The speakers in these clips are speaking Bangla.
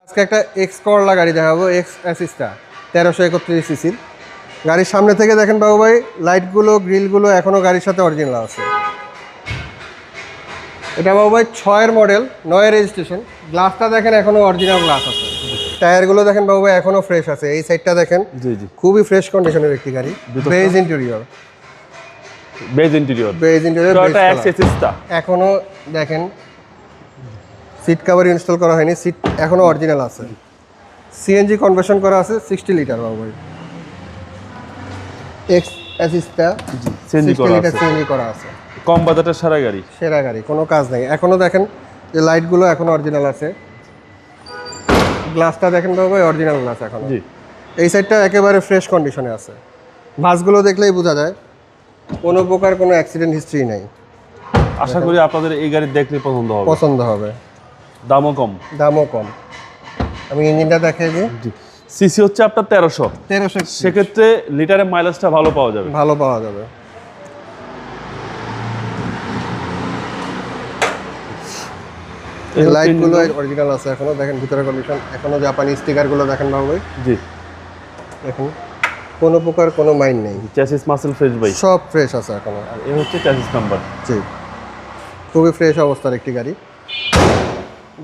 আজকে একটা এক্স করলা গাড়ি দেখাবো, এক্স অ্যাসিস্টা 1331 সিসির। গাড়ির সামনে থেকে দেখেন বাবু ভাই, লাইটগুলো গ্রিলগুলো এখনও গাড়ির সাথে অরিজিনাল আছে। এটা বাবু ভাই 6-এর মডেল, 9-এর রেজিস্ট্রেশন। গ্লাসটা দেখেন এখনও অরিজিনাল গ্লাস আছে। টায়ারগুলো দেখেন বাবু ভাই এখনও ফ্রেশ আছে। এই সাইডটা দেখেন, জি জি, খুবই ফ্রেশ কন্ডিশনের একটি গাড়ি। Beige interior, beige interior, beige interior, Toyota এক্স এসিস্টা। এখনও দেখেন সিট কভার ইনস্টল করা হয়নি, সিট এখনও অরিজিনাল আছে। সিএনজি কনভার্সন করা আছে 60 লিটার বাবু ভাই। এক্স অ্যাসিস্টা সিএনজি 60 করা লিটার আছে, সিএনজি করা আছে। কম বাজেটের সারা গাড়ি, সেরা গাড়ি, কোনো কাজ নেই। এখনও দেখেন যে লাইটগুলো এখনও অরিজিনাল আছে। গ্লাসটা দেখেন বাবু ভাই অরিজিনাল গ্লাস এখনও। জি। এই সাইডটা একেবারে ফ্রেশ কন্ডিশনে আছে। ভাঁজগুলো দেখলেই বোঝা যায় কোনো প্রকার কোনো অ্যাক্সিডেন্ট হিস্ট্রি নেই। আশা করি আপনাদের এই গাড়ি দেখলে পছন্দ হবে, পছন্দ হবে, দামও কম। দামও কম। আমি ইঞ্জিনটা দেখাই দিই। সিসি হচ্ছে আপনার 1300, সেক্ষেত্রে লিটারের মাইলেজটা ভালো পাওয়া যাবে। ভালো পাওয়া যাবে। এই লাইটগুলো অরিজিনাল আছে এখনো, দেখেন ভিতরে কন্ডিশন এখনো। জাপানি স্টিকারগুলো দেখেন বাবু ভাই, জি, দেখুন কোনো প্রকার কোনো মাইন্ড নেই। চ্যাসিস মাসেল ফ্রেশ ভাই, সব ফ্রেশ আছে এখনো। আর এই হচ্ছে চ্যাসিস নাম্বার। জি, খুবই ফ্রেশ অবস্থার একটি গাড়ি।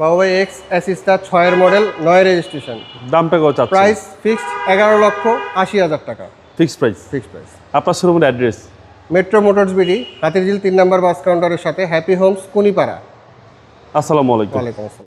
বাবু ভাই এক্স অ্যাসিস্টা 6-এর মডেল, 9-এর রেজিস্ট্রেশন। দামটা কত চাচ্ছেন? প্রাইস ফিক্সড 11,80,000 টাকা। Fixed price. Fixed price. আপনার শোরুমের address? Metro motors BD, Hatirjheel 3 নম্বর বাস কাউন্টারের সাথে, হ্যাপি হোমস, কুনিপাড়া। আসসালামু আলাইকুম। ওয়ালাইকুম আসসালাম।